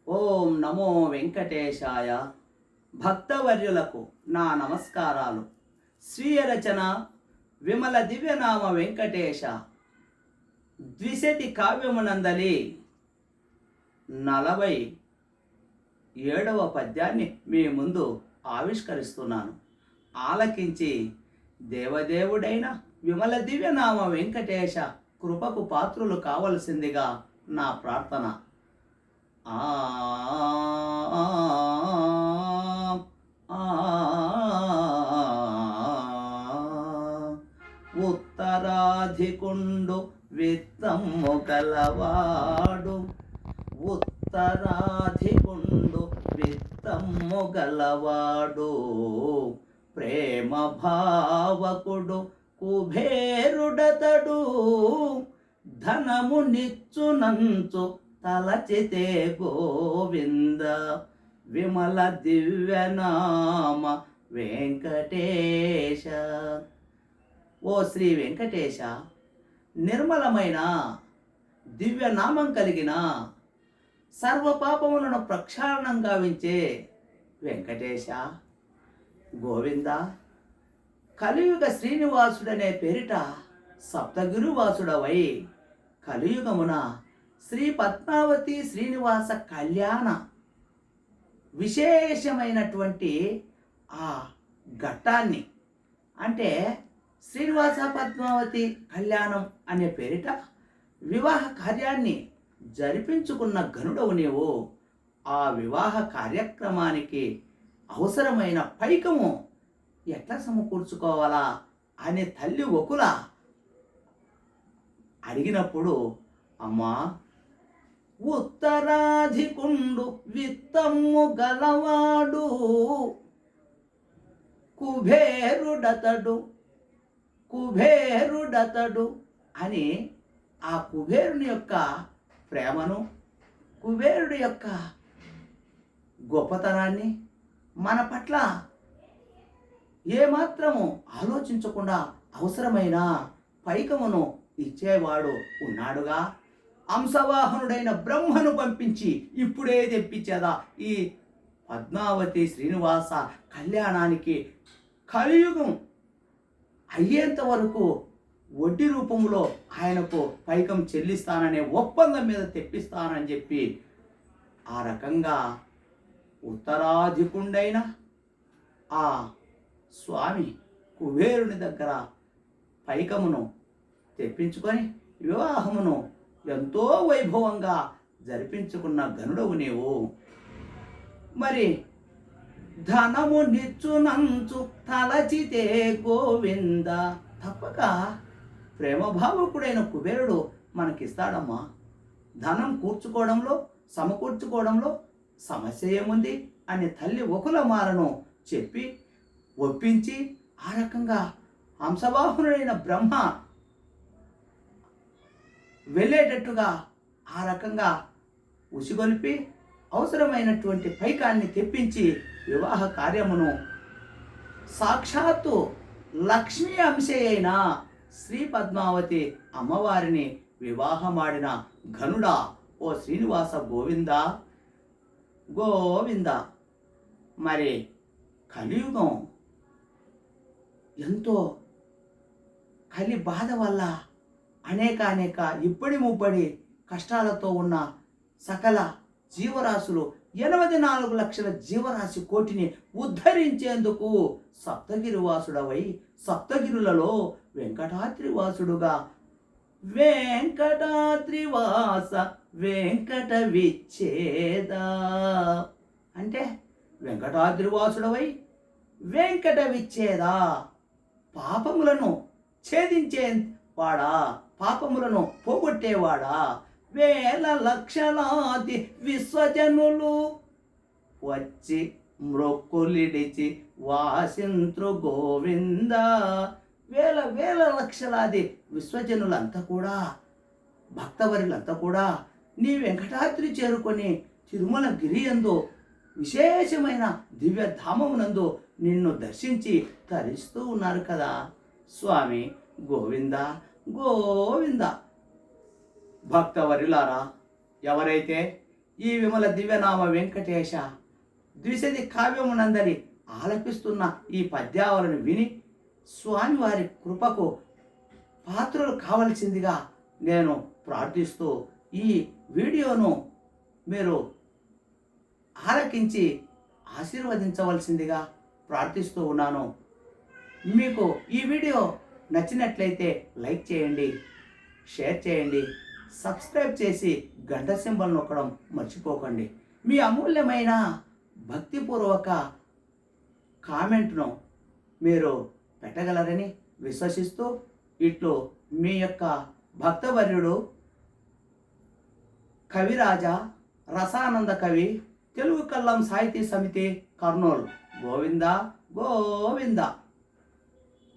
ఓం నమో వెంకటేశాయ. భక్తవర్యులకు నా నమస్కారాలు. స్వీయ రచన విమల దివ్యనామ వెంకటేశ. ద్విశతి కావ్యమునందలి 47వ పద్యాన్ని మీ ముందు ఆవిష్కరిస్తున్నాను. ఆలకించి దేవదేవుడైన విమల దివ్యనామ వెంకటేశ కృపకు పాత్రులు కావలసిందిగా నా ప్రార్థన. ఉత్తరాధికుండు విత్తము గలవాడు, ఉత్తరాధికుండు విత్తము గలవాడు, ప్రేమ భావకుడు కుబేరుడతడు, ధనము నిచ్చునంచు తలచితే గోవింద, విమల దివ్యనామ వెంకటేశ. ఓ శ్రీ వెంకటేశ, నిర్మలమైన దివ్యనామం కలిగిన సర్వపాపములను ప్రక్షాళనం గావించే వెంకటేశ, గోవింద, కలియుగ శ్రీనివాసుడనే పేరిట సప్తగిరివాసుడవై కలియుగమున శ్రీ పద్మావతి శ్రీనివాస కళ్యాణ విశేషమైనటువంటి ఆ ఘట్టాన్ని, అంటే శ్రీనివాస పద్మావతి కళ్యాణం అనే పేరిట వివాహ కార్యాన్ని జరిపించుకున్న ఘనుడవు నీవు. ఆ వివాహ కార్యక్రమానికి అవసరమైన పైకము ఎట్లా సమకూర్చుకోవాలా అనే తల్లి ఒకుల అడిగినప్పుడు, అమ్మా, ఉత్తరాధికుండు విత్తము గలవాడు, కుబేరుడతడు, కుబేరుడతడు అని ఆ కుబేరుని యొక్క ప్రేమను, కుబేరుడి యొక్క గొప్పతనాన్ని మన పట్ల ఏమాత్రము ఆలోచించకుండా అవసరమైన పైకమును ఇచ్చేవాడు ఉన్నాడుగా. అంశవాహనుడైన బ్రహ్మను పంపించి ఇప్పుడే తెప్పించేదా ఈ పద్మావతి శ్రీనివాస కళ్యాణానికి కలియుగం అయ్యేంత వరకు వడ్డీ రూపంలో ఆయనకు పైకం చెల్లిస్తాననే ఒప్పందం మీద తెప్పిస్తానని చెప్పి ఆ రకంగా ఉత్తరాధికుండైన ఆ స్వామి కుబేరుని దగ్గర పైకమును తెప్పించుకొని వివాహమును ఎంతో వైభవంగా జరిపించుకున్న గనుడవు నీవు. మరి ధనము నిచ్చునంచు తలచితే గోవింద, తప్పక ప్రేమభావకుడైన కుబేరుడు మనకిస్తాడమ్మా. ధనం కూర్చుకోవడంలో, సమకూర్చుకోవడంలో సమస్య ఏముంది అని తల్లి ఒకులమాలను చెప్పి ఒప్పించి ఆ రకంగా హంసవాహనుడైన బ్రహ్మ వెళ్ళేటట్టుగా ఆ రకంగా ఉసిగొల్పి అవసరమైనటువంటి పైకాన్ని తెప్పించి వివాహ కార్యమును సాక్షాత్తు లక్ష్మీ అంశే అయిన శ్రీ పద్మావతి అమ్మవారిని వివాహమాడిన ఘనుడా ఓ శ్రీనివాస గోవింద, గోవింద. మరి కలియుగం ఎంతో కలి బాధ వల్ల అనేక ఇప్పటి ముప్పటి కష్టాలతో ఉన్న సకల జీవరాశులు 84 లక్షల జీవరాశి కోటిని ఉద్ధరించేందుకు సప్తగిరివాసుడవై సప్తగిరులలో వెంకటాద్రివాసుడుగా వెంకటాద్రివాస వెంకట విచ్ఛేద అంటే వెంకటాద్రివాసుడవై వెంకట విచ్ఛేద, పాపములను ఛేదించేవాడా, పాపములను పోగొట్టేవాడా, వేల లక్షలాది విశ్వజనులు వచ్చి మ్రొక్కులిడిచి వాసింత్రు గోవింద. వేల లక్షలాది విశ్వజనులంతా కూడా, భక్తవరులంతా కూడా నీ వెంకటాద్రి చేరుకొని తిరుమల గిరి యందు విశేషమైన దివ్యధామమునందు నిన్ను దర్శించి తరిస్తూ ఉన్నారు కదా స్వామి. గోవింద గోవింద. భక్తవరులారా, ఎవరైతే ఈ విమల దివ్యనామ వెంకటేశ ద్విశతి కావ్యమునందలి ఆలపిస్తున్న ఈ పద్యావలను విని స్వామివారి కృపకు పాత్రలు కావలసిందిగా నేను ప్రార్థిస్తూ ఈ వీడియోను మీరు ఆలకించి ఆశీర్వదించవలసిందిగా ప్రార్థిస్తూ ఉన్నాను. మీకు ఈ వీడియో నచ్చినట్లయితే లైక్ చేయండి, షేర్ చేయండి, సబ్స్క్రైబ్ చేసి గంట సింబల్ నొక్కడం మర్చిపోకండి. మీ అమూల్యమైన భక్తిపూర్వక కామెంట్ను మీరు పెట్టగలరని విశ్వసిస్తూ ఇట్లు మీ యొక్క భక్తవర్యుడు కవిరాజా రసానంద కవి, తెలుగు కల్లం సాహితీ సమితి, కర్నూలు. గోవింద గోవింద.